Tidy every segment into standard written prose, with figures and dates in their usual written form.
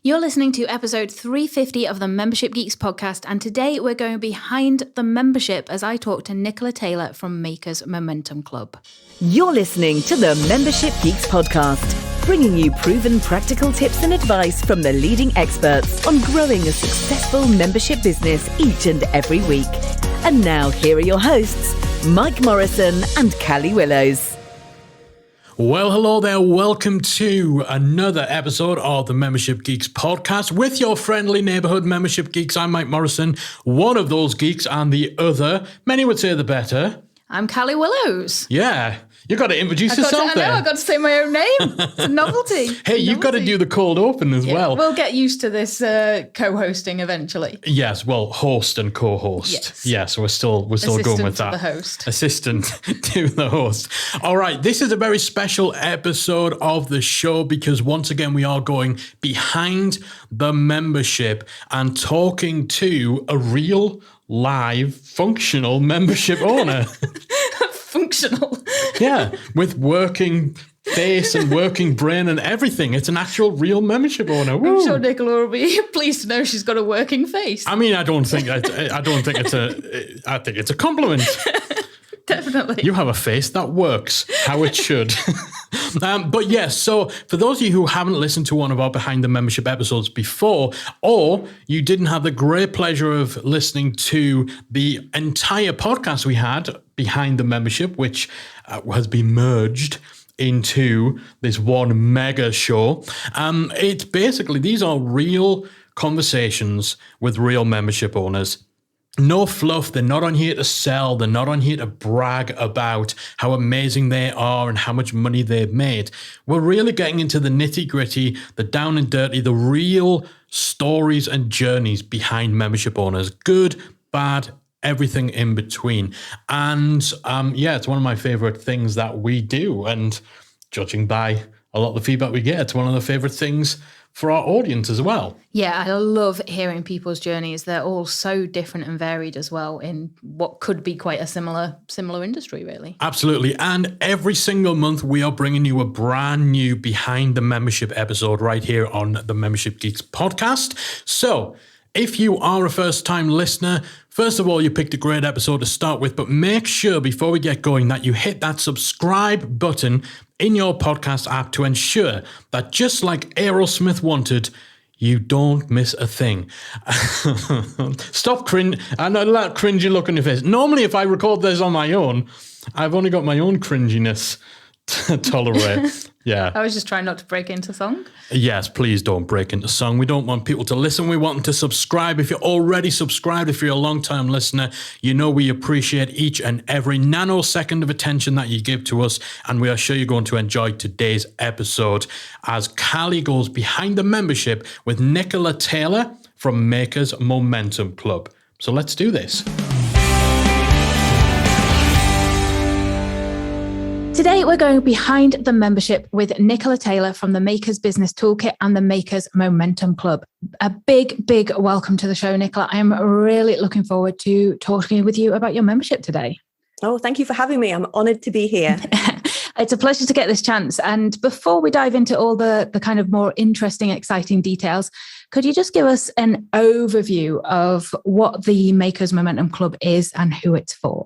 You're listening to episode 350 of the Membership Geeks podcast, and today we're going behind the membership as I talk to Nicola Taylor from Makers Momentum Club. You're listening to the Membership Geeks podcast, bringing you proven practical tips and advice from the leading experts on growing a successful membership business each and every week. And now here are your hosts, Mike Morrison and Callie Willows. Well, hello there. Welcome to another episode of the Membership Geeks podcast with your friendly neighborhood membership geeks. I'm Mike Morrison, one of those geeks, and the other, many would say the better. I'm Callie Willows. Yeah, you got to introduce yourself there. I know, I got to say my own name. It's a novelty. Hey, you've got to do the cold open as well. We'll get used to this co-hosting eventually. Yes, well, host and co-host. Yes, we're still going with that. Assistant to the host. Assistant to the host. All right, this is a very special episode of the show because once again we are going behind the membership and talking to a real, live, functional membership owner. Functional. Yeah, with working face and working brain and everything. It's an actual real membership owner. Woo. I'm sure Nicola will be pleased to know she's got a working face. I mean, I think it's a compliment. Definitely. You have a face that works how it should. But yes, so for those of you who haven't listened to one of our Behind the Membership episodes before, or you didn't have the great pleasure of listening to the entire podcast we had Behind the Membership, which has been merged into this one mega show. It's basically, these are real conversations with real membership owners. No fluff. They're not on here to sell. They're not on here to brag about how amazing they are and how much money they've made. We're really getting into the nitty gritty, the down and dirty, the real stories and journeys behind membership owners. Good, bad, everything in between. And it's one of my favorite things that we do. And judging by a lot of the feedback we get, it's one of the favorite things for our audience as well. Yeah, I love hearing people's journeys. They're all so different and varied as well in what could be quite a similar industry, really. Absolutely. And every single month, we are bringing you a brand new Behind the Membership episode right here on the Membership Geeks podcast. So if you are a first-time listener, first of all, you picked a great episode to start with, but make sure before we get going that you hit that subscribe button in your podcast app to ensure that just like Aerosmith wanted, you don't miss a thing. Stop cringe. I know that cringy look on your face. Normally, if I record this on my own, I've only got my own cringiness to tolerate. Yeah. I was just trying not to break into song. Yes, please don't break into song. We don't want people to listen. We want them to subscribe. If you're already subscribed, if you're a long-time listener, you know we appreciate each and every nanosecond of attention that you give to us. And we are sure you're going to enjoy today's episode as Callie goes behind the membership with Nicola Taylor from Makers Momentum Club. So let's do this. Today, we're going behind the membership with Nicola Taylor from the Makers Business Toolkit and the Makers Momentum Club. A big, big welcome to the show, Nicola. I'm really looking forward to talking with you about your membership today. Oh, thank you for having me. I'm honoured to be here. It's a pleasure to get this chance. And before we dive into all the kind of more interesting, exciting details, could you just give us an overview of what the Makers Momentum Club is and who it's for?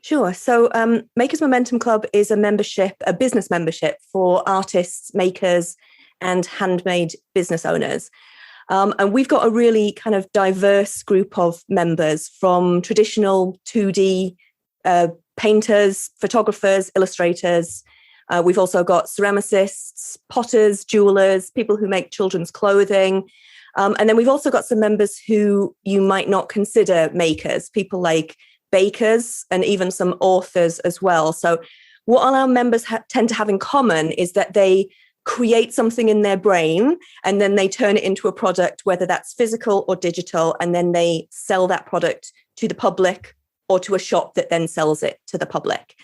Sure. So Makers Momentum Club is a business membership for artists, makers, and handmade business owners. And we've got a really kind of diverse group of members from traditional 2D painters, photographers, illustrators. We've also got ceramicists, potters, jewelers, people who make children's clothing. And then we've also got some members who you might not consider makers, people like bakers and even some authors as well. So what all our members tend to have in common is that they create something in their brain and then they turn it into a product, whether that's physical or digital, and then they sell that product to the public or to a shop that then sells it to the public.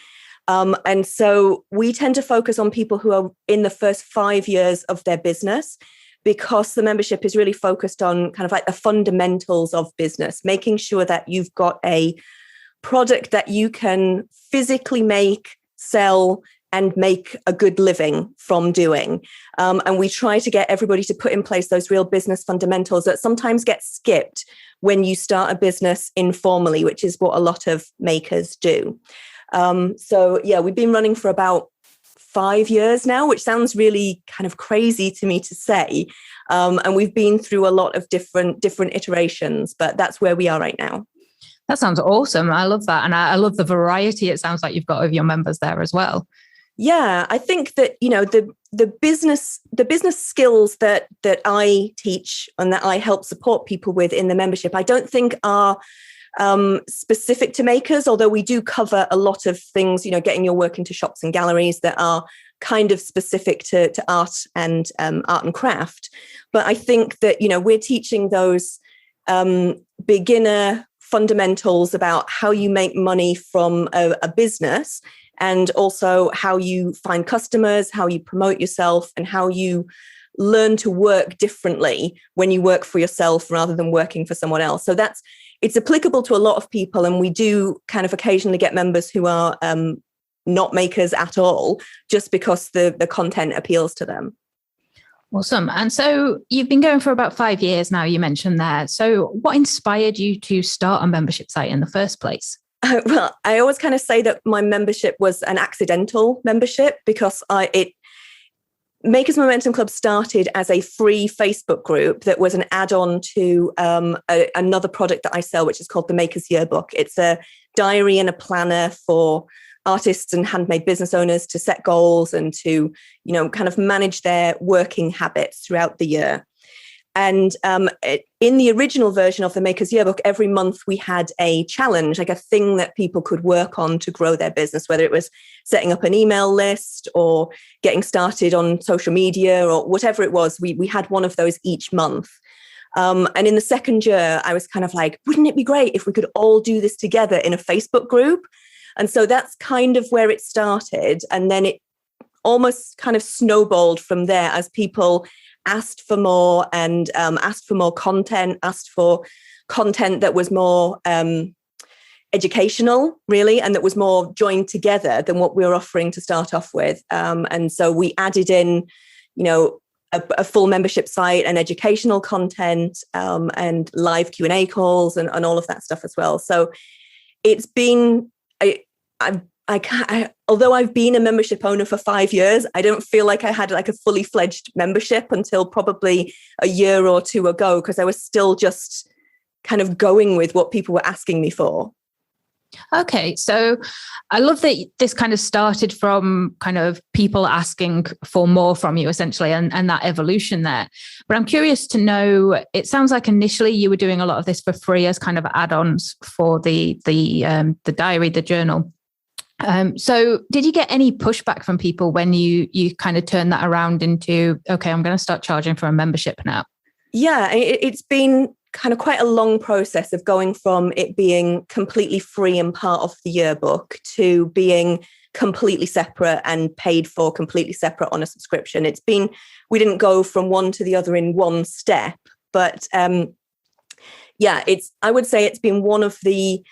And so we tend to focus on people who are in the first 5 years of their business, because the membership is really focused on kind of like the fundamentals of business, making sure that you've got a product that you can physically make, sell, and make a good living from doing. And we try to get everybody to put in place those real business fundamentals that sometimes get skipped when you start a business informally, which is what a lot of makers do. So yeah, we've been running for about 5 years now, which sounds really kind of crazy to me to say. And we've been through a lot of different iterations, but that's where we are right now. That sounds awesome. I love that. And I love the variety it sounds like you've got of your members there as well. Yeah, I think that, the business skills that I teach and that I help support people with in the membership, I don't think are specific to makers, although we do cover a lot of things, getting your work into shops and galleries that are kind of specific to art and craft. But I think that, we're teaching those beginner fundamentals about how you make money from a business, and also how you find customers, how you promote yourself, and how you learn to work differently when you work for yourself rather than working for someone else. So it's applicable to a lot of people. And we do kind of occasionally get members who are not makers at all, just because the content appeals to them. Awesome. And so you've been going for about 5 years now, you mentioned there. So what inspired you to start a membership site in the first place? Well, I always kind of say that my membership was an accidental membership, because Makers Momentum Club started as a free Facebook group that was an add-on to another product that I sell, which is called the Makers Yearbook. It's a diary and a planner for artists and handmade business owners to set goals and to, kind of manage their working habits throughout the year. And in the original version of the Makers Yearbook, every month we had a challenge, like a thing that people could work on to grow their business, whether it was setting up an email list or getting started on social media or whatever it was. We had one of those each month. And in the second year, I was kind of like, wouldn't it be great if we could all do this together in a Facebook group? And so that's kind of where it started. And then it almost kind of snowballed from there as people asked for more and asked for more content, asked for content that was more educational, really, and that was more joined together than what we were offering to start off with. And so we added in, a full membership site and educational content and live Q&A calls and all of that stuff as well. So it's been, although I've been a membership owner for 5 years, I don't feel like I had like a fully fledged membership until probably a year or two ago, because I was still just kind of going with what people were asking me for. Okay, so I love that this kind of started from kind of people asking for more from you, essentially, and that evolution there. But I'm curious to know, it sounds like initially you were doing a lot of this for free as kind of add-ons for the diary, the journal. So did you get any pushback from people when you kind of turned that around into, okay, I'm going to start charging for a membership now? Yeah, it's been kind of quite a long process of going from it being completely free and part of the yearbook to being completely separate and paid for completely separate on a subscription. We didn't go from one to the other in one step, but I would say it's been one of the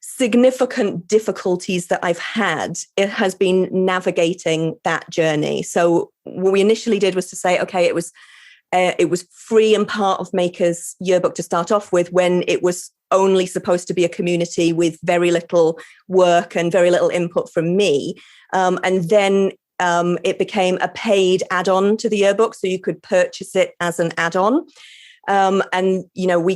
significant difficulties that I've had. It has been navigating that journey. So what we initially did was to say, okay, it was free and part of Makers Yearbook to start off with, when it was only supposed to be a community with very little work and very little input from me. And then it became a paid add-on to the yearbook, so you could purchase it as an add-on. And, we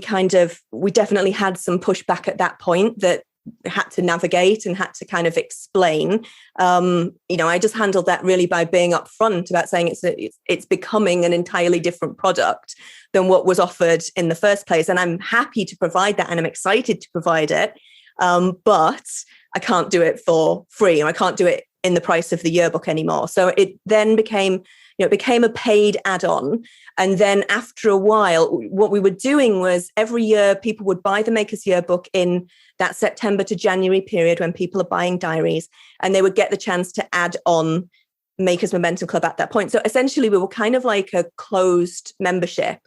definitely had some pushback at that point that had to navigate and had to kind of explain. I just handled that really by being upfront about saying it's becoming an entirely different product than what was offered in the first place. And I'm happy to provide that, and I'm excited to provide it. But I can't do it for free, and I can't do it in the price of the yearbook anymore. So it then became a paid add-on. And then after a while, what we were doing was every year people would buy the Makers Yearbook in that September to January period when people are buying diaries, and they would get the chance to add on Makers Momentum Club at that point. So essentially we were kind of like a closed membership,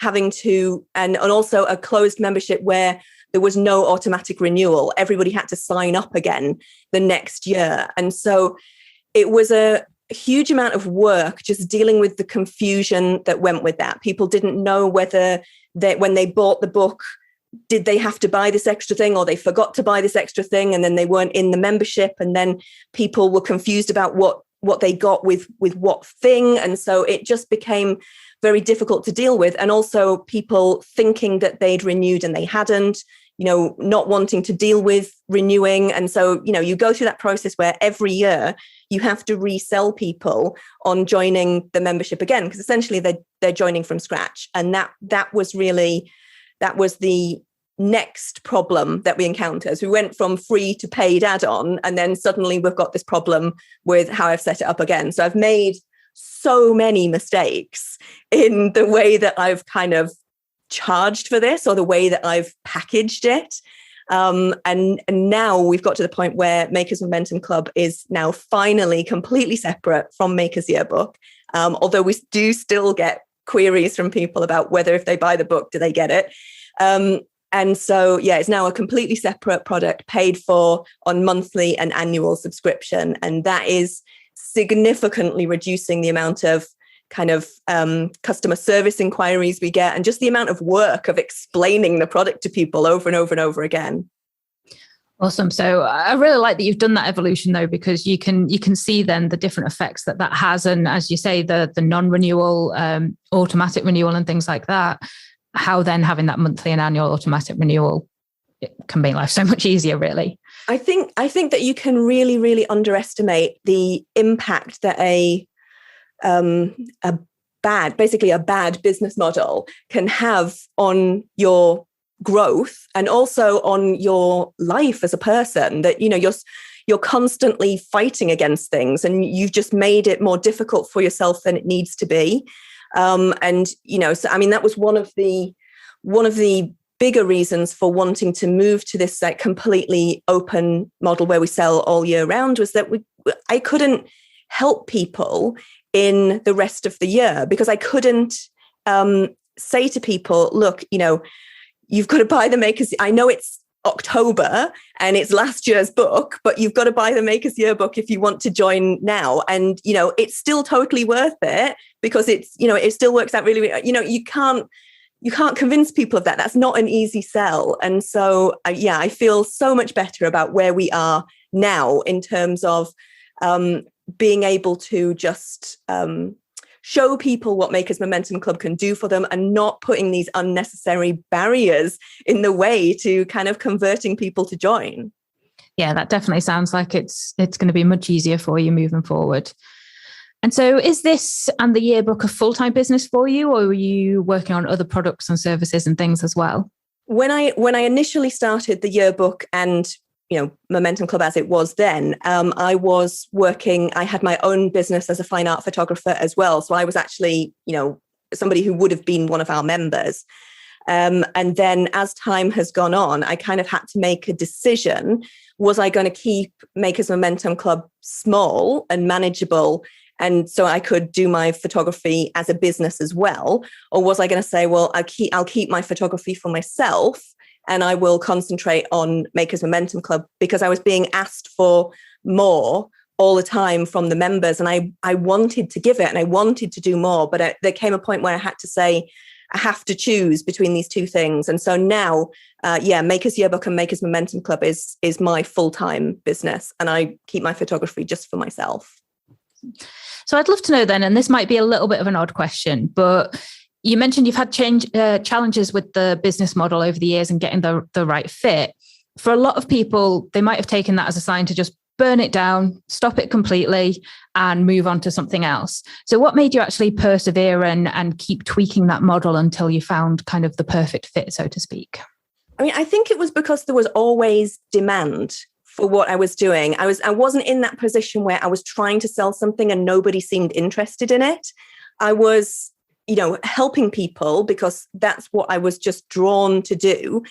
and also a closed membership where there was no automatic renewal. Everybody had to sign up again the next year. And so it was a huge amount of work just dealing with the confusion that went with that. People didn't know whether when they bought the book, did they have to buy this extra thing, or they forgot to buy this extra thing and then they weren't in the membership, and then people were confused about what they got with what thing. And so it just became very difficult to deal with. And also people thinking that they'd renewed and they hadn't, not wanting to deal with renewing. And so, you go through that process where every year you have to resell people on joining the membership again, because essentially they're joining from scratch. And that was the next problem that we encountered. So we went from free to paid add-on, and then suddenly we've got this problem with how I've set it up again. So I've made so many mistakes in the way that I've kind of charged for this, or the way that I've packaged it. And now we've got to the point where Makers Momentum Club is now finally completely separate from Makers Yearbook. Although we do still get queries from people about whether if they buy the book, do they get it? And so, it's now a completely separate product, paid for on monthly and annual subscription. And that is significantly reducing the amount of kind of customer service inquiries we get, and just the amount of work of explaining the product to people over and over and over again. Awesome. So I really like that you've done that evolution, though, because you can see then the different effects that has. And as you say, the non-renewal, automatic renewal and things like that, how then having that monthly and annual automatic renewal, it can make life so much easier, really. I think that you can really, really underestimate the impact that a bad business model can have on your growth and also on your life as a person. That you're constantly fighting against things, and you've just made it more difficult for yourself than it needs to be. So I mean, that was one of the bigger reasons for wanting to move to this like completely open model where we sell all year round, was that I couldn't help people in the rest of the year, because I couldn't say to people, look, you've got to buy the Makers. I know it's October and it's last year's book, but you've got to buy the Makers Yearbook if you want to join now. And, it's still totally worth it, because it's, it still works out really, you can't convince people of that. That's not an easy sell. And so, I feel so much better about where we are now in terms of being able to just show people what Makers Momentum Club can do for them, and not putting these unnecessary barriers in the way to kind of converting people to join. Yeah, that definitely sounds like it's going to be much easier for you moving forward. And so is this and the yearbook a full-time business for you, or were you working on other products and services and things as well? When I initially started the yearbook and Momentum Club as it was then, I was working, I had my own business as a fine art photographer as well. So I was actually, somebody who would have been one of our members. And then as time has gone on, I kind of had to make a decision. Was I going to keep Makers Momentum Club small and manageable, and so I could do my photography as a business as well? Or was I going to say, well, I'll keep my photography for myself, and I will concentrate on Makers Momentum Club, because I was being asked for more all the time from the members, and I wanted to give it and I wanted to do more. But there came a point where I had to say, I have to choose between these two things. And so now, Makers Yearbook and Makers Momentum Club is my full-time business, and I keep my photography just for myself. So I'd love to know then, and this might be a little bit of an odd question, but you mentioned you've had challenges with the business model over the years and getting the right fit. For a lot of people, they might have taken that as a sign to just burn it down, stop it completely, and move on to something else. So what made you actually persevere and keep tweaking that model until you found kind of the perfect fit, so to speak? I mean, I think it was because there was always demand for what I was doing. I wasn't in that position where I was trying to sell something and nobody seemed interested in it. I was, helping people because that's what I was just drawn to do.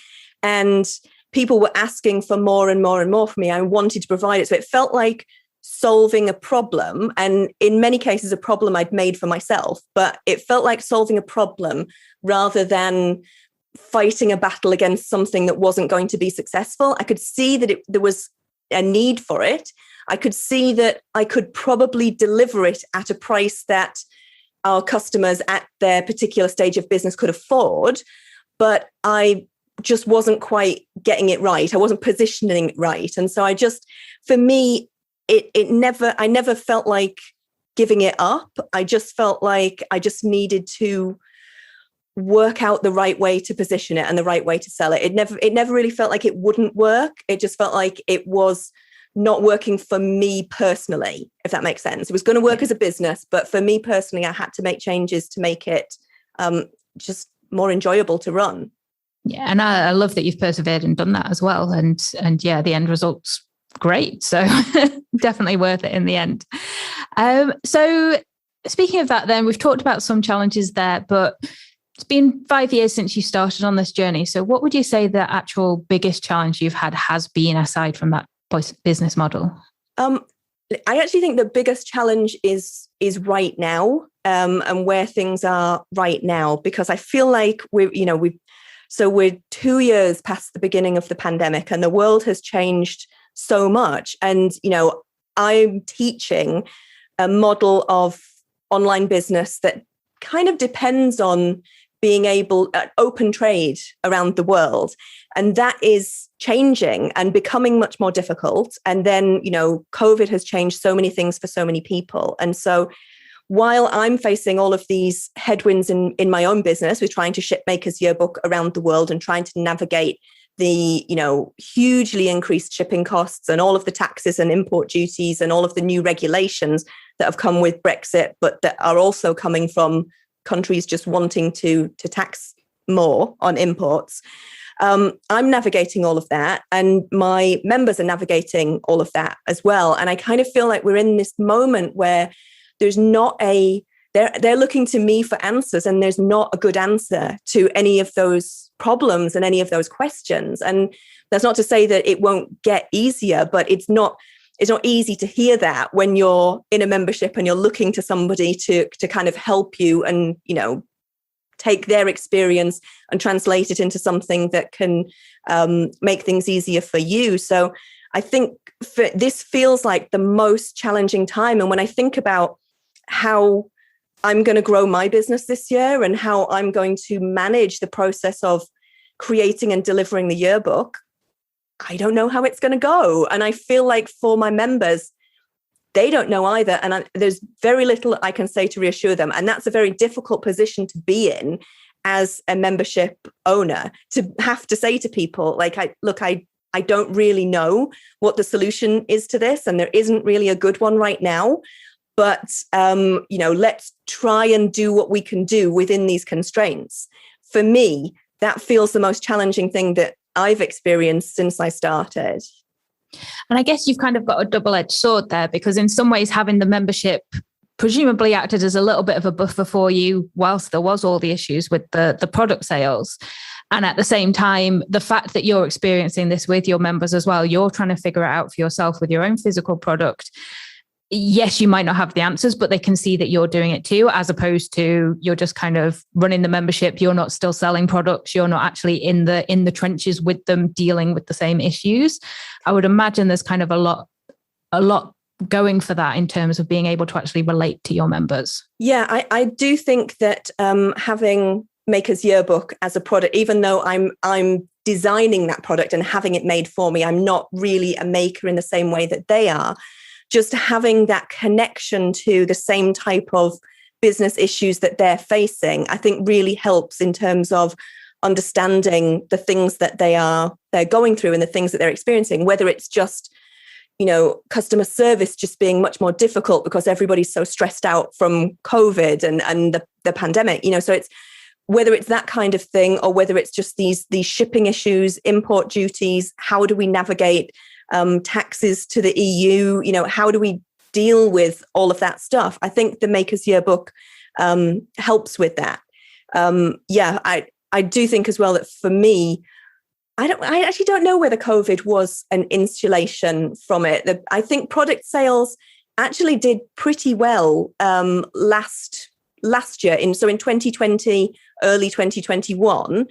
And people were asking for more and more and more from me. I wanted to provide it. So it felt like solving a problem, and in many cases, a problem I'd made for myself, but it felt like solving a problem rather than fighting a battle against something that wasn't going to be successful. I could see that there was a need for it. I could see that I could probably deliver it at a price that our customers at their particular stage of business could afford, but I just wasn't quite getting it right. I wasn't positioning it right. And so for me, I never felt like giving it up. I just felt like I just needed to work out the right way to position it and the right way to sell it. It never really felt like it wouldn't work. It just felt like it was not working for me personally, if that makes sense. It was going to work as a business, but for me personally, I had to make changes to make it just more enjoyable to run. Yeah, and I love that you've persevered and done that as well. And yeah, the end result's great. So definitely worth it in the end. So speaking of that, then we've talked about some challenges there, but it's been 5 years since you started on this journey. So what would you say the actual biggest challenge you've had has been aside from that business model? I actually think the biggest challenge is right now, and where things are right now, because I feel like we're 2 years past the beginning of the pandemic and the world has changed so much. And, I'm teaching a model of online business that kind of depends on being able open trade around the world. And that is changing and becoming much more difficult. And then, COVID has changed so many things for so many people. And so while I'm facing all of these headwinds in my own business with trying to ship Maker's Yearbook around the world and trying to navigate the, hugely increased shipping costs and all of the taxes and import duties and all of the new regulations that have come with Brexit, but that are also coming from countries just wanting to tax more on imports. I'm navigating all of that, and my members are navigating all of that as well. And I kind of feel like we're in this moment where there's not they're looking to me for answers, and there's not a good answer to any of those problems and any of those questions. And that's not to say that it won't get easier, but it's not easy to hear that when you're in a membership and you're looking to somebody to kind of help you and, take their experience and translate it into something that can make things easier for you. So I think this feels like the most challenging time. And when I think about how I'm going to grow my business this year and how I'm going to manage the process of creating and delivering the yearbook, I don't know how it's going to go. And I feel like for my members, they don't know either. And there's very little I can say to reassure them. And that's a very difficult position to be in as a membership owner, to have to say to people, like, I don't really know what the solution is to this. And there isn't really a good one right now. But, let's try and do what we can do within these constraints. For me, that feels the most challenging thing that I've experienced since I started. And I guess you've kind of got a double-edged sword there, because in some ways having the membership presumably acted as a little bit of a buffer for you whilst there was all the issues with the product sales. And at the same time, the fact that you're experiencing this with your members as well, you're trying to figure it out for yourself with your own physical product. Yes, you might not have the answers, but they can see that you're doing it too, as opposed to you're just kind of running the membership. You're not still selling products. You're not actually in the trenches with them, dealing with the same issues. I would imagine there's kind of a lot going for that in terms of being able to actually relate to your members. Yeah, I do think that having Maker's Yearbook as a product, even though I'm designing that product and having it made for me, I'm not really a maker in the same way that they are. Just having that connection to the same type of business issues that they're facing, I think really helps in terms of understanding the things that they're going through and the things that they're experiencing, whether it's just, customer service just being much more difficult because everybody's so stressed out from COVID and the pandemic, so it's whether it's that kind of thing or whether it's just these shipping issues, import duties, how do we navigate taxes to the EU, how do we deal with all of that stuff? I think the Maker's Yearbook helps with that. I do think as well that for me, I actually don't know whether COVID was an insulation from it. I think product sales actually did pretty well last year. In 2020, early 2021,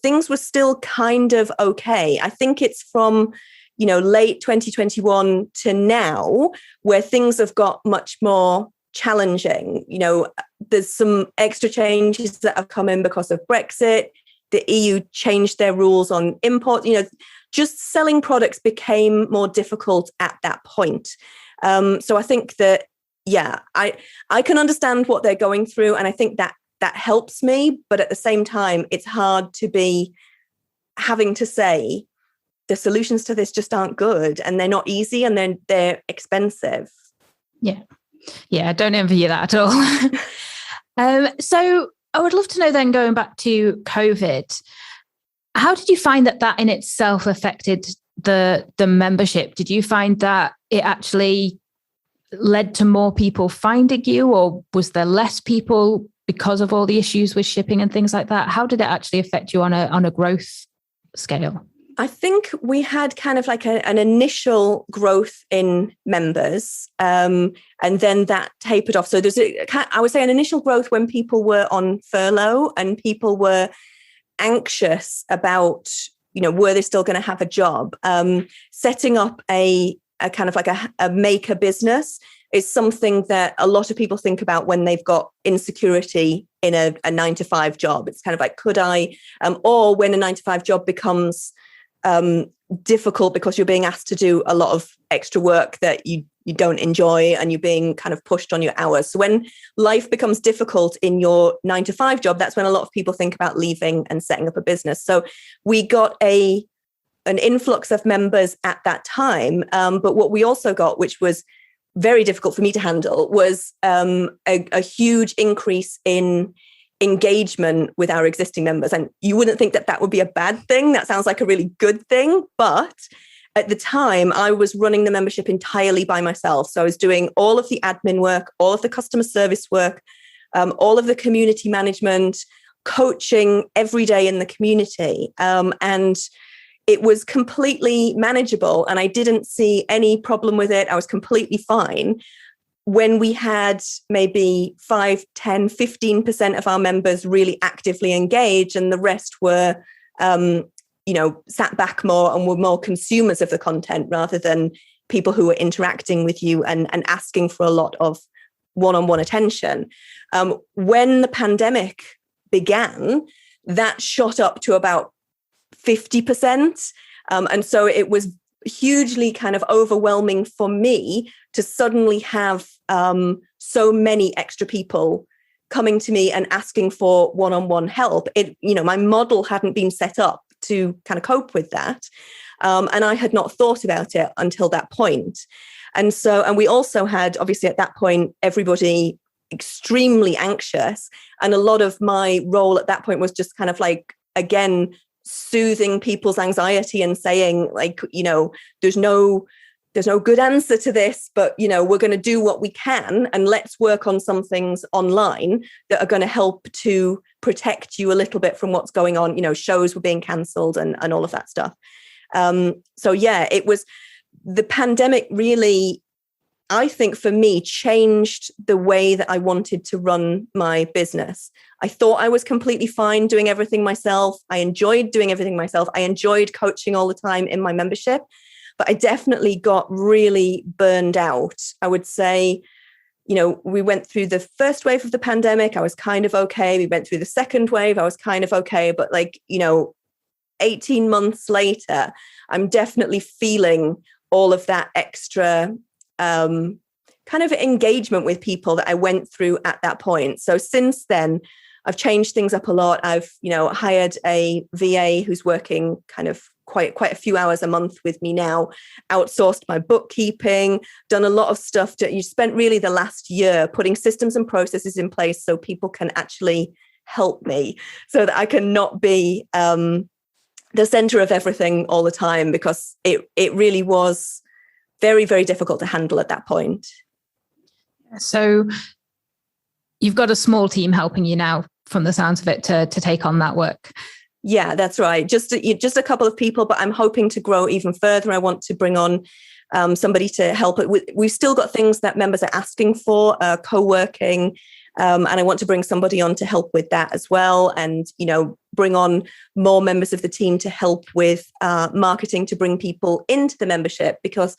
things were still kind of okay. I think it's from late 2021 to now, where things have got much more challenging. There's some extra changes that have come in because of Brexit. The EU changed their rules on import. Just selling products became more difficult at that point. So I think that, I can understand what they're going through, and I think that helps me. But at the same time, it's hard to be having to say the solutions to this just aren't good, and they're not easy, and they're expensive. Yeah, I don't envy you that at all. So I would love to know then, going back to COVID, how did you find that in itself affected the membership? Did you find that it actually led to more people finding you, or was there less people because of all the issues with shipping and things like that? How did it actually affect you on a growth scale? I think we had kind of like an initial growth in members, and then that tapered off. So I would say an initial growth when people were on furlough and people were anxious about, were they still going to have a job? Setting up a kind of like a maker business is something that a lot of people think about when they've got insecurity in a 9-to-5 job. It's kind of like, could I, or when a 9-to-5 job becomes difficult because you're being asked to do a lot of extra work that you don't enjoy, and you're being kind of pushed on your hours. So when life becomes difficult in your 9-to-5 job, that's when a lot of people think about leaving and setting up a business. So we got an influx of members at that time. But what we also got, which was very difficult for me to handle, was a huge increase in engagement with our existing members. And you wouldn't think that would be a bad thing. That sounds like a really good thing. But at the time, I was running the membership entirely by myself. So I was doing all of the admin work, all of the customer service work, all of the community management, coaching every day in the community. And it was completely manageable, and I didn't see any problem with it. I was completely fine. When we had maybe 5, 10, 15% of our members really actively engaged, and the rest were, sat back more and were more consumers of the content rather than people who were interacting with you and asking for a lot of one-on-one attention. When the pandemic began, that shot up to about 50%. And so it was hugely kind of overwhelming for me to suddenly have so many extra people coming to me and asking for one-on-one help. My model hadn't been set up to kind of cope with that. And I had not thought about it until that point. And we also had, obviously at that point, everybody extremely anxious. And a lot of my role at that point was just kind of like, again, soothing people's anxiety and saying, like, there's no good answer to this, but we're going to do what we can, and let's work on some things online that are going to help to protect you a little bit from what's going on. Shows were being cancelled and all of that stuff. It was the pandemic really, I think for me, changed the way that I wanted to run my business. I thought I was completely fine doing everything myself. I enjoyed doing everything myself. I enjoyed coaching all the time in my membership, but I definitely got really burned out. I would say, we went through the first wave of the pandemic. I was kind of okay. We went through the second wave. I was kind of okay. But 18 months later, I'm definitely feeling all of that extra kind of engagement with people that I went through at that point. So since then, I've changed things up a lot. I've, hired a VA who's working kind of quite a few hours a month with me now, outsourced my bookkeeping, done a lot of stuff that you spent really the last year putting systems and processes in place so people can actually help me, so that I can not be the center of everything all the time, because it really was very, very difficult to handle at that point. So you've got a small team helping you now, from the sounds of it, to take on that work. Yeah, that's right. Just a couple of people, but I'm hoping to grow even further. I want to bring on somebody to help it. We've still got things that members are asking for, co-working, and I want to bring somebody on to help with that as well. And, bring on more members of the team to help with marketing to bring people into the membership, because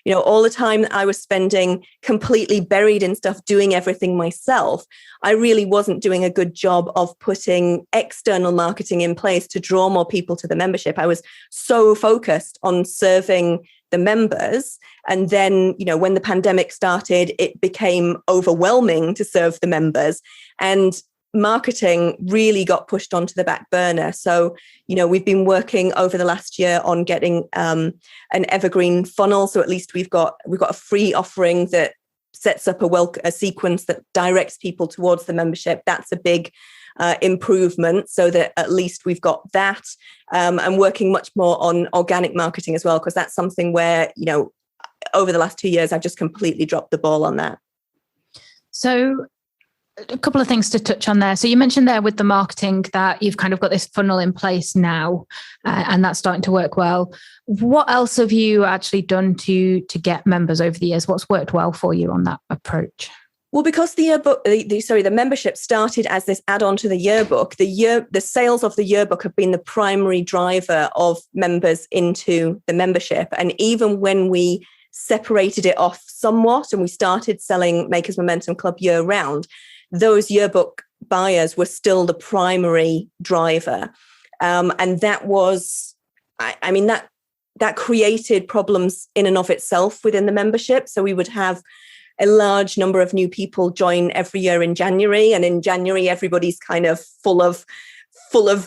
all the time that I was spending completely buried in stuff, doing everything myself, I really wasn't doing a good job of putting external marketing in place to draw more people to the membership. I was so focused on serving the members. And then, when the pandemic started, it became overwhelming to serve the members. And marketing really got pushed onto the back burner. So, we've been working over the last year on getting an evergreen funnel. So at least we've got a free offering that sets up a sequence that directs people towards the membership. That's a big improvement, so that at least we've got that. And working much more on organic marketing as well, because that's something where, over the last 2 years, I've just completely dropped the ball on that. So a couple of things to touch on there. So you mentioned there with the marketing that you've kind of got this funnel in place now, and that's starting to work well. What else have you actually done to get members over the years? What's worked well for you on that approach? Well, because the yearbook, the membership started as this add-on to the yearbook. The sales of the yearbook have been the primary driver of members into the membership. And even when we separated it off somewhat and we started selling Makers Momentum Club year round, those yearbook buyers were still the primary driver. And that was, that created problems in and of itself within the membership. So we would have a large number of new people join every year in January. And in January, everybody's kind of full of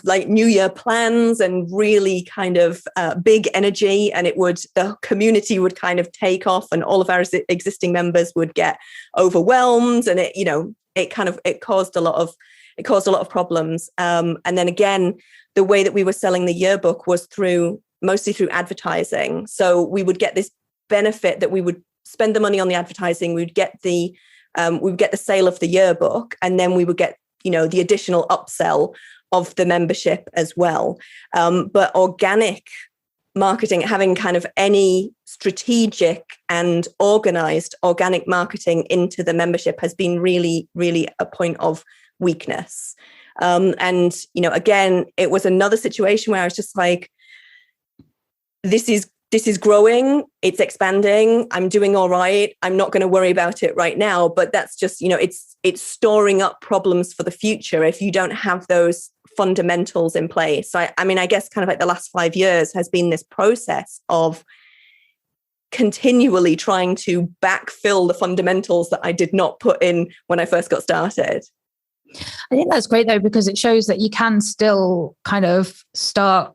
like New Year plans and really kind of big energy. And the community would kind of take off, and all of our existing members would get overwhelmed. And it caused a lot of problems. And then again, the way that we were selling the yearbook was mostly through advertising. So we would get this benefit that we would spend the money on the advertising. We would get the sale of the yearbook, and then we would get, the additional upsell of the membership as well. But organic marketing, having kind of any strategic and organized organic marketing into the membership, has been really, really a point of weakness. And, again, it was another situation where I was just like, this is growing, it's expanding, I'm doing all right, I'm not going to worry about it right now. But that's just, it's storing up problems for the future if you don't have those fundamentals in place. So I guess kind of like the last 5 years has been this process of continually trying to backfill the fundamentals that I did not put in when I first got started. I think that's great though, because it shows that you can still kind of start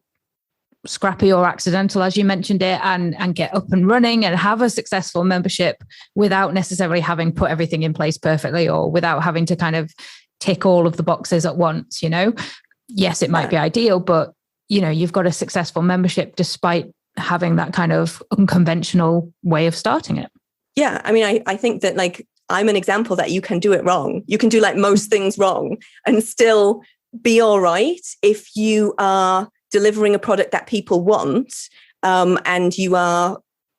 scrappy or accidental, as you mentioned it, and get up and running and have a successful membership without necessarily having put everything in place perfectly, or without having to kind of tick all of the boxes at once. Yes, it might be ideal, but you've got a successful membership despite having that kind of unconventional way of starting it. Yeah, I think that like I'm an example that you can do it wrong. You can do like most things wrong and still be all right if you are delivering a product that people want, and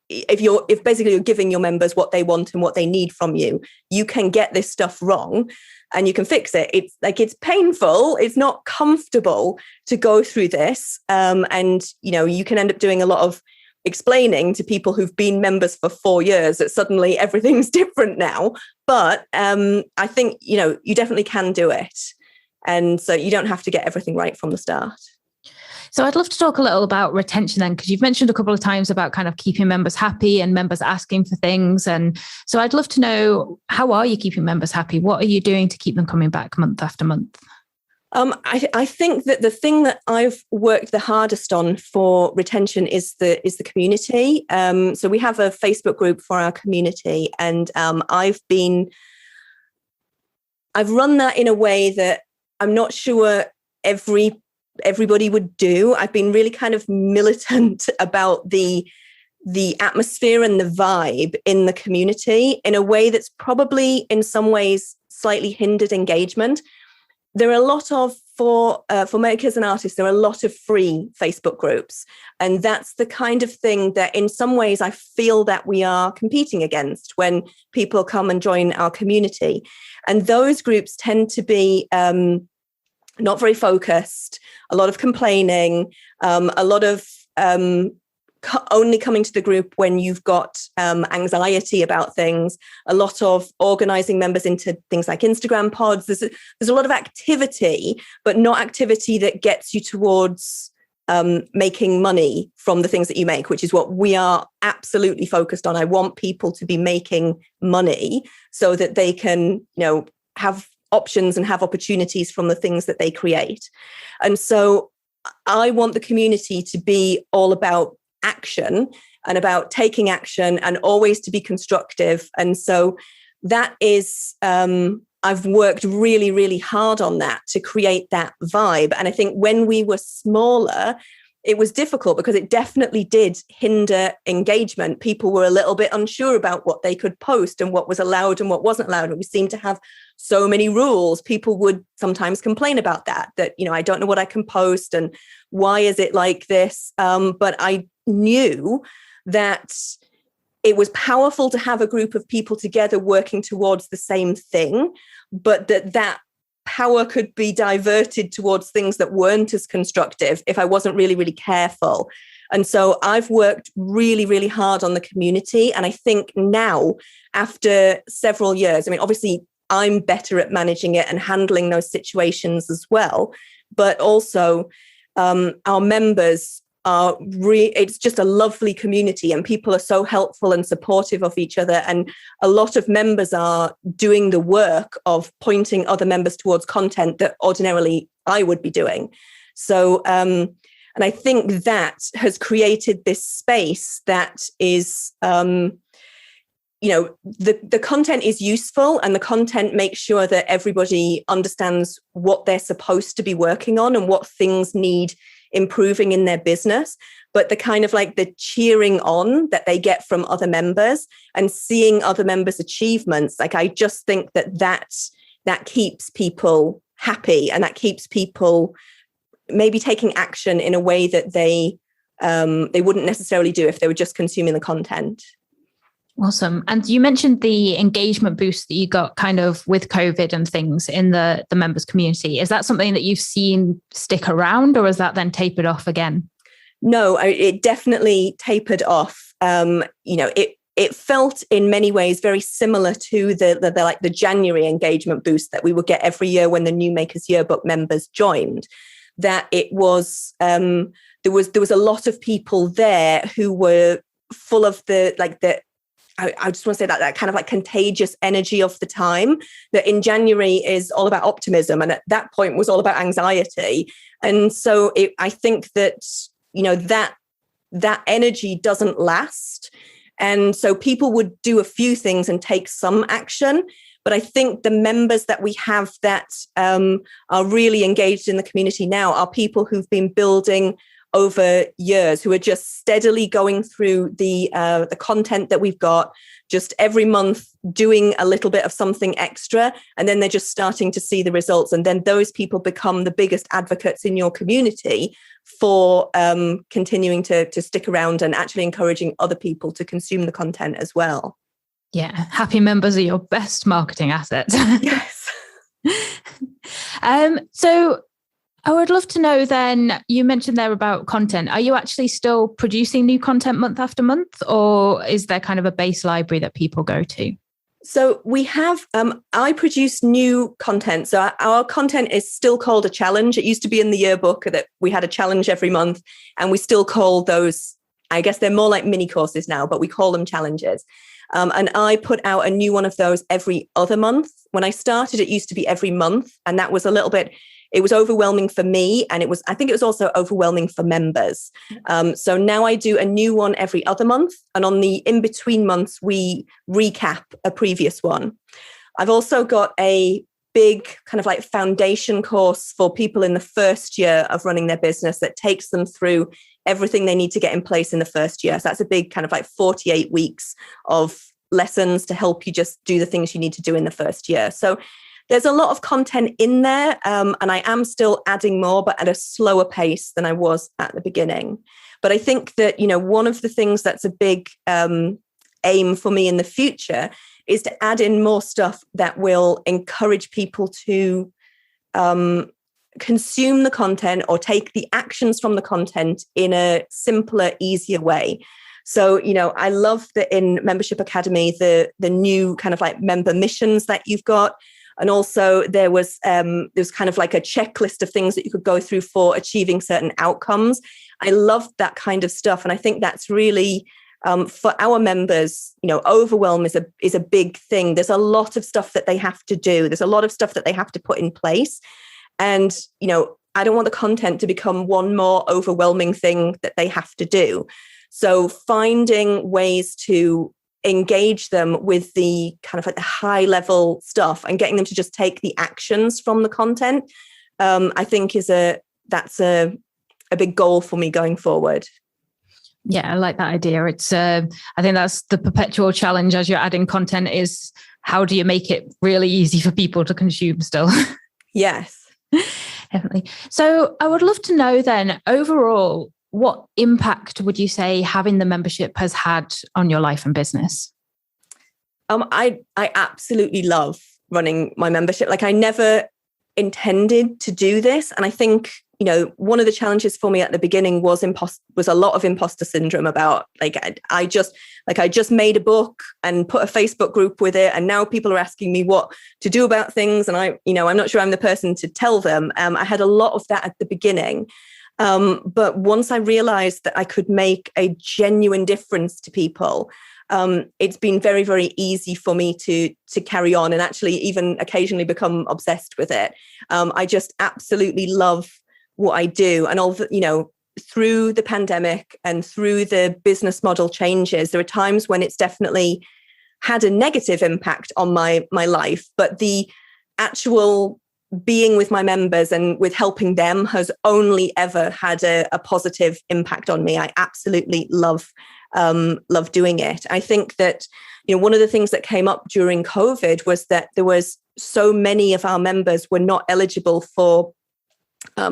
if basically you're giving your members what they want and what they need from you. You can get this stuff wrong and you can fix it. It's painful, it's not comfortable to go through this, and you can end up doing a lot of explaining to people who've been members for 4 years that suddenly everything's different now. But I think you definitely can do it, and so you don't have to get everything right from the start. So I'd love to talk a little about retention then, because you've mentioned a couple of times about kind of keeping members happy and members asking for things. And so I'd love to know, how are you keeping members happy? What are you doing to keep them coming back month after month? I think that the thing that I've worked the hardest on for retention is the community. So we have a Facebook group for our community, and I've run that in a way that I'm not sure everybody would do. I've been really kind of militant about the atmosphere and the vibe in the community in a way that's probably in some ways slightly hindered engagement. There are a lot of, for makers and artists, there are a lot of free Facebook groups. And that's the kind of thing that in some ways I feel that we are competing against when people come and join our community. And those groups tend to be not very focused, a lot of complaining, a lot of only coming to the group when you've got anxiety about things, a lot of organizing members into things like Instagram pods. There's a lot of activity, but not activity that gets you towards making money from the things that you make, which is what we are absolutely focused on. I want people to be making money so that they can, have options and have opportunities from the things that they create. And so I want the community to be all about action and about taking action and always to be constructive. And so that is, I've worked really, really hard on that to create that vibe. And I think when we were smaller, it was difficult because it definitely did hinder engagement. People were a little bit unsure about what they could post and what was allowed and what wasn't allowed. And we seemed to have so many rules. People would sometimes complain about that, I don't know what I can post and why is it like this? But I knew that it was powerful to have a group of people together working towards the same thing, but that power could be diverted towards things that weren't as constructive if I wasn't really, really careful. And so I've worked really, really hard on the community. And I think now, after several years, obviously I'm better at managing it and handling those situations as well. But also our members are it's just a lovely community and people are so helpful and supportive of each other. And a lot of members are doing the work of pointing other members towards content that ordinarily I would be doing. So, and I think that has created this space that is, the content is useful and the content makes sure that everybody understands what they're supposed to be working on and what things need improving in their business, but the kind of like the cheering on that they get from other members and seeing other members' achievements, like I just think that keeps people happy and that keeps people maybe taking action in a way that they wouldn't necessarily do if they were just consuming the content. Awesome. And you mentioned the engagement boost that you got kind of with COVID and things in the members community. Is that something that you've seen stick around or is that then tapered off again? No, it definitely tapered off. It felt in many ways very similar to the January engagement boost that we would get every year when the New Makers Yearbook members joined. That it was there was a lot of people there who were full of I just want to say that kind of like contagious energy of the time that in January is all about optimism. And at that point was all about anxiety. And so I think that, that energy doesn't last. And so people would do a few things and take some action. But I think the members that we have that are really engaged in the community now are people who've been building over years, who are just steadily going through the content that we've got, just every month doing a little bit of something extra, and then they're just starting to see the results. And then those people become the biggest advocates in your community for continuing to stick around and actually encouraging other people to consume the content as well. Yeah, happy members are your best marketing assets. Yes. So I would love to know then, you mentioned there about content. Are you actually still producing new content month after month, or is there kind of a base library that people go to? So we have, I produce new content. So our content is still called a challenge. It used to be in the yearbook that we had a challenge every month, and we still call those, I guess they're more like mini courses now, but we call them challenges. And I put out a new one of those every other month. When I started, it used to be every month, and that was a little bit, it was overwhelming for me. And I think it was also overwhelming for members. So now I do a new one every other month. And on the in-between months, we recap a previous one. I've also got a big kind of like foundation course for people in the first year of running their business that takes them through everything they need to get in place in the first year. So that's a big kind of like 48 weeks of lessons to help you just do the things you need to do in the first year. So there's a lot of content in there, and I am still adding more, but at a slower pace than I was at the beginning. But I think that, one of the things that's a big aim for me in the future is to add in more stuff that will encourage people to consume the content or take the actions from the content in a simpler, easier way. So, I love that in Membership Academy, the new kind of like member missions that you've got. And also there was kind of like a checklist of things that you could go through for achieving certain outcomes. I love that kind of stuff. And I think that's really, for our members, Overwhelm is a big thing. There's a lot of stuff that they have to do. There's a lot of stuff that they have to put in place. And, I don't want the content to become one more overwhelming thing that they have to do. So finding ways to engage them with the kind of like the high level stuff and getting them to just take the actions from the content, I think that's a big goal for me going forward. Yeah, I like that idea. It's I think that's the perpetual challenge as you're adding content is how do you make it really easy for people to consume still? Yes. Definitely. So I would love to know then, overall, what impact would you say having the membership has had on your life and business? I absolutely love running my membership. Like I never intended to do this. And I think, one of the challenges for me at the beginning was a lot of imposter syndrome about I just made a book and put a Facebook group with it. And now people are asking me what to do about things. And I'm not sure I'm the person to tell them. I had a lot of that at the beginning. But once I realized that I could make a genuine difference to people, it's been very, very easy for me to carry on and actually even occasionally become obsessed with it. I just absolutely love what I do. And through the pandemic and through the business model changes, there are times when it's definitely had a negative impact on my life, but the actual being with my members and with helping them has only ever had a positive impact on me. I absolutely love doing it. I think that, one of the things that came up during COVID was that there was so many of our members were not eligible for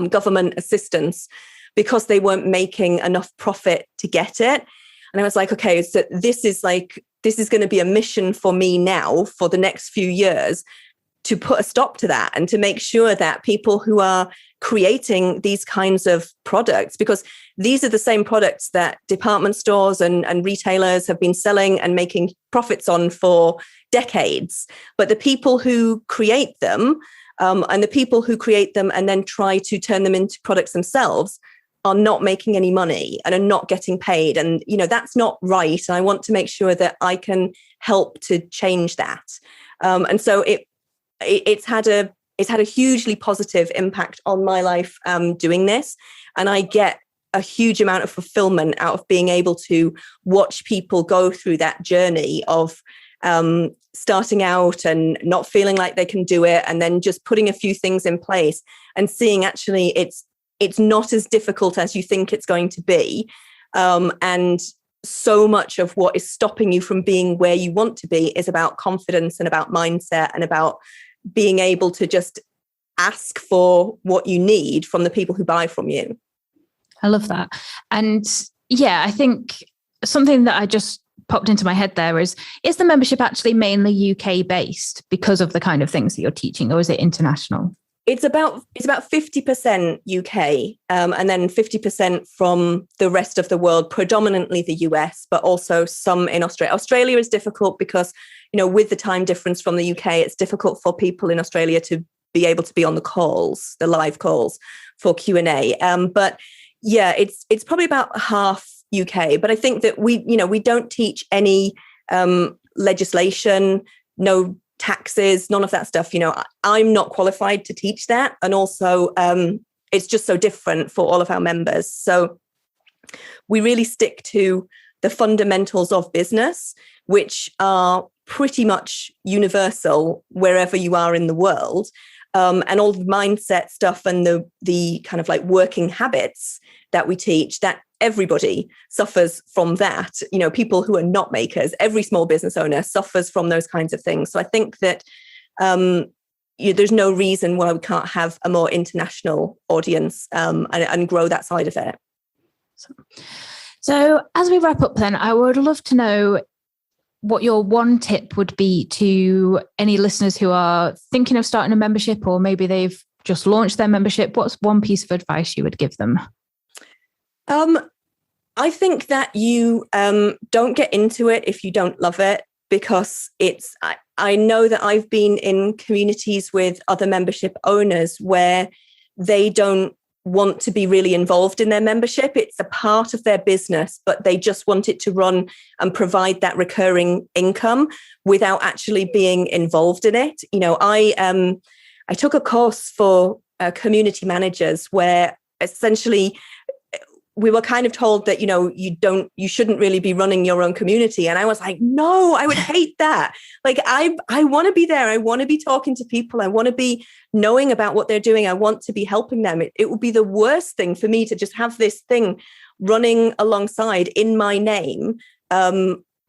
government assistance because they weren't making enough profit to get it. And I was like, okay, so this is going to be a mission for me now for the next few years to put a stop to that and to make sure that people who are creating these kinds of products, because these are the same products that department stores and retailers have been selling and making profits on for decades. But the people who create them and the people who create them and then try to turn them into products themselves are not making any money and are not getting paid. And, that's not right. And I want to make sure that I can help to change that. And so it's had a hugely positive impact on my life doing this. And I get a huge amount of fulfillment out of being able to watch people go through that journey of starting out and not feeling like they can do it, and then just putting a few things in place and seeing actually it's not as difficult as you think it's going to be. And so much of what is stopping you from being where you want to be is about confidence and about mindset and about being able to just ask for what you need from the people who buy from you. I love that. And yeah, I think something that I just popped into my head there is the membership actually mainly UK based because of the kind of things that you're teaching, or is it international? It's about 50% UK and then 50% from the rest of the world, predominantly the US, but also some in Australia. Australia is difficult because, with the time difference from the UK, it's difficult for people in Australia to be able to be on the live calls for Q&A. But yeah, it's probably about half UK. But I think that we don't teach any legislation, no taxes, none of that stuff. I'm not qualified to teach that. And also it's just so different for all of our members. So we really stick to the fundamentals of business, which are pretty much universal wherever you are in the world. And all the mindset stuff and the kind of like working habits that we teach, that everybody suffers from that. People who are not makers, every small business owner suffers from those kinds of things. So I think that there's no reason why we can't have a more international audience and grow that side of it. So as we wrap up then, I would love to know what your one tip would be to any listeners who are thinking of starting a membership, or maybe they've just launched their membership, what's one piece of advice you would give them? I think that you don't get into it if you don't love it, because I know that I've been in communities with other membership owners where they don't want to be really involved in their membership. It's a part of their business, but they just want it to run and provide that recurring income without actually being involved in it. I took a course for community managers where essentially we were kind of told that, you shouldn't really be running your own community. And I was like, no, I would hate that. Like, I want to be there. I want to be talking to people. I want to be knowing about what they're doing. I want to be helping them. It would be the worst thing for me to just have this thing running alongside in my name,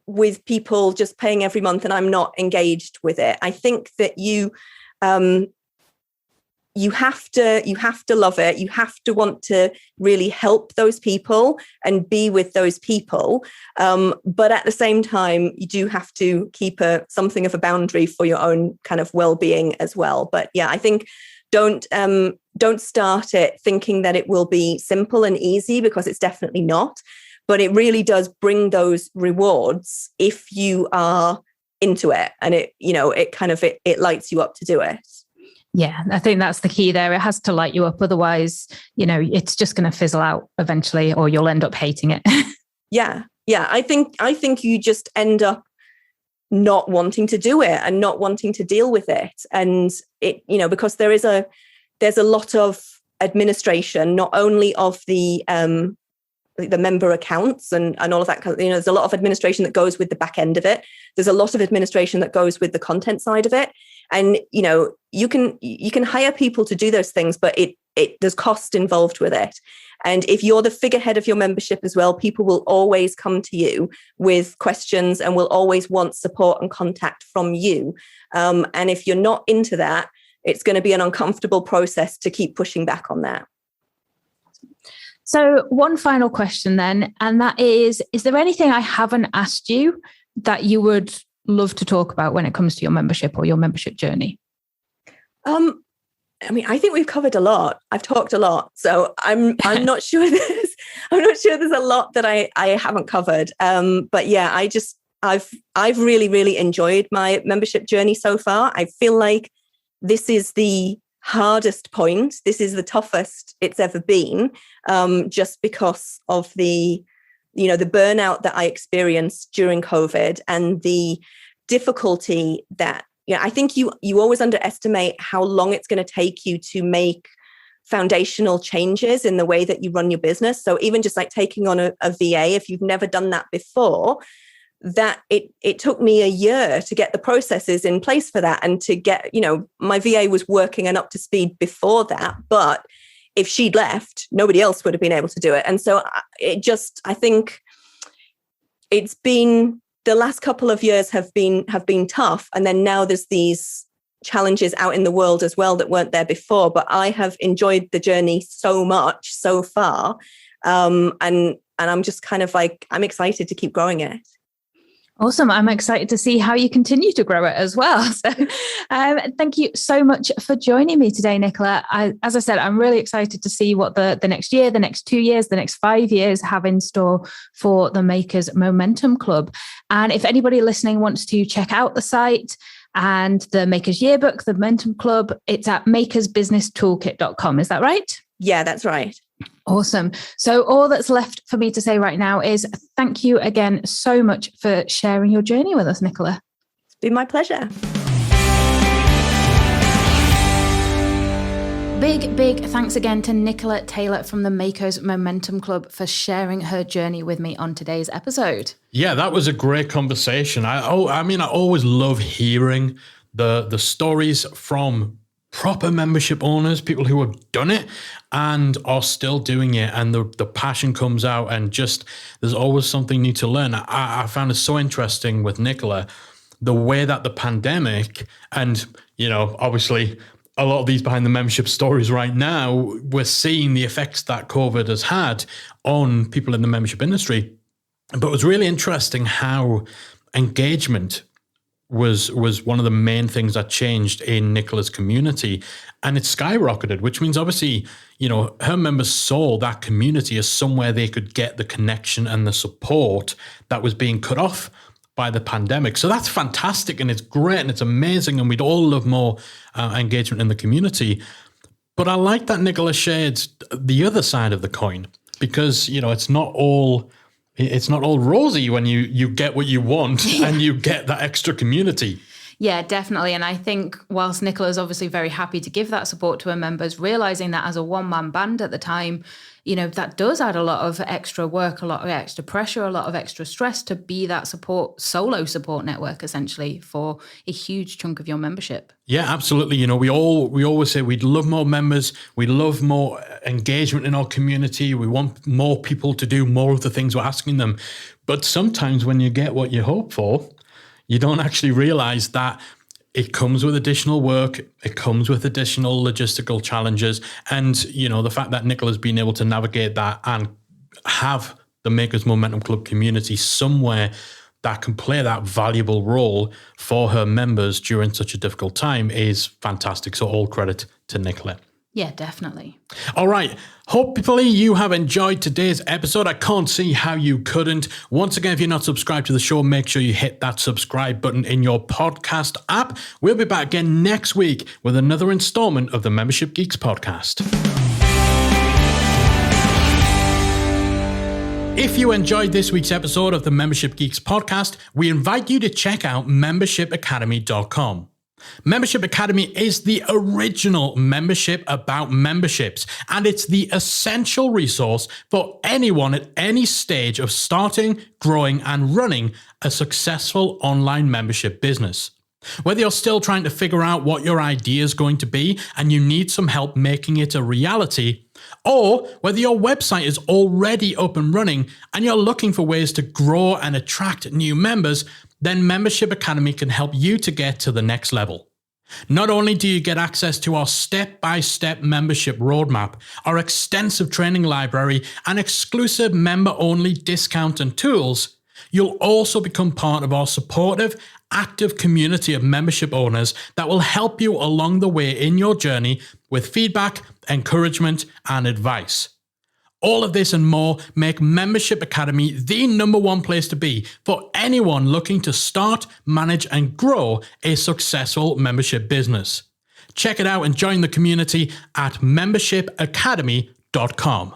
with people just paying every month and I'm not engaged with it. I think that you have to love it. You have to want to really help those people and be with those people. But at the same time, you do have to keep something of a boundary for your own kind of well-being as well. But yeah, I think don't start it thinking that it will be simple and easy, because it's definitely not. But it really does bring those rewards if you are into it, and it lights you up to do it. Yeah, I think that's the key there. It has to light you up. Otherwise, it's just going to fizzle out eventually, or you'll end up hating it. Yeah. I think you just end up not wanting to do it and not wanting to deal with it. And it, because there's a lot of administration, not only of the member accounts and all of that. There's a lot of administration that goes with the back end of it. There's a lot of administration that goes with the content side of it. And, you can hire people to do those things, but there's cost involved with it. And if you're the figurehead of your membership as well, people will always come to you with questions and will always want support and contact from you. And if you're not into that, it's going to be an uncomfortable process to keep pushing back on that. So one final question then, and that is there anything I haven't asked you that you would love to talk about when it comes to your membership or your membership journey? I think we've covered a lot. I've talked a lot, so I'm not sure there's a lot that I haven't covered. But yeah, I've really, really enjoyed my membership journey so far. I feel like this is the hardest point. This is the toughest it's ever been, just because of the burnout that I experienced during COVID and the difficulty that, I think you always underestimate how long it's going to take you to make foundational changes in the way that you run your business. So even just like taking on a VA, if you've never done that before, that it took me a year to get the processes in place for that, and to get, my VA was working and up to speed before that, but if she'd left, nobody else would have been able to do it. And so I think it's been, the last couple of years have been tough. And then now there's these challenges out in the world as well that weren't there before, but I have enjoyed the journey so much so far. And I'm just kind of like, I'm excited to keep growing it. Awesome. I'm excited to see how you continue to grow it as well. So thank you so much for joining me today, Nicola. As I said, I'm really excited to see what the next year, the next 2 years, the next 5 years have in store for the Makers Momentum Club. And if anybody listening wants to check out the site and the Makers Yearbook, the Momentum Club, it's at makersbusinesstoolkit.com. Is that right? Yeah, that's right. Awesome. So all that's left for me to say right now is thank you again so much for sharing your journey with us, Nicola. It's been my pleasure. Big thanks again to Nicola Taylor from the Makers Momentum Club for sharing her journey with me on today's episode. Yeah, that was a great conversation. I always love hearing the stories from proper membership owners, people who have done it and are still doing it, and the passion comes out, and just there's always something new to learn. I found it so interesting with Nicola, the way that the pandemic, and obviously a lot of these behind the membership stories right now, we're seeing the effects that COVID has had on people in the membership industry. But it was really interesting how engagement was one of the main things that changed in Nicola's community, and it skyrocketed, which means obviously, her members saw that community as somewhere they could get the connection and the support that was being cut off by the pandemic. So that's fantastic, and it's great, and it's amazing, and we'd all love more engagement in the community. But I like that Nicola shared the other side of the coin, because it's not all rosy when you get what you want and you get that extra community. Yeah, definitely. And I think whilst Nicola's obviously very happy to give that support to her members, realizing that as a one-man band at the time, that does add a lot of extra work, a lot of extra pressure, a lot of extra stress to be that solo support network, essentially, for a huge chunk of your membership. Yeah, absolutely. We always say we'd love more members. We love more engagement in our community. We want more people to do more of the things we're asking them. But sometimes when you get what you hope for, you don't actually realize that it comes with additional work. It comes with additional logistical challenges. And, the fact that Nicola's been able to navigate that and have the Makers Momentum Club community somewhere that can play that valuable role for her members during such a difficult time is fantastic. So all credit to Nicola. Yeah, definitely. All right. Hopefully you have enjoyed today's episode. I can't see how you couldn't. Once again, if you're not subscribed to the show, make sure you hit that subscribe button in your podcast app. We'll be back again next week with another installment of the Membership Geeks podcast. If you enjoyed this week's episode of the Membership Geeks podcast, we invite you to check out membershipacademy.com. Membership Academy is the original membership about memberships, and it's the essential resource for anyone at any stage of starting, growing, and running a successful online membership business. Whether you're still trying to figure out what your idea is going to be and you need some help making it a reality, or whether your website is already up and running and you're looking for ways to grow and attract new members, then Membership Academy can help you to get to the next level. Not only do you get access to our step-by-step membership roadmap, our extensive training library, and exclusive member-only discount and tools, you'll also become part of our supportive, active community of membership owners that will help you along the way in your journey with feedback, encouragement, and advice. All of this and more make Membership Academy the #1 place to be for anyone looking to start, manage, and grow a successful membership business. Check it out and join the community at membershipacademy.com.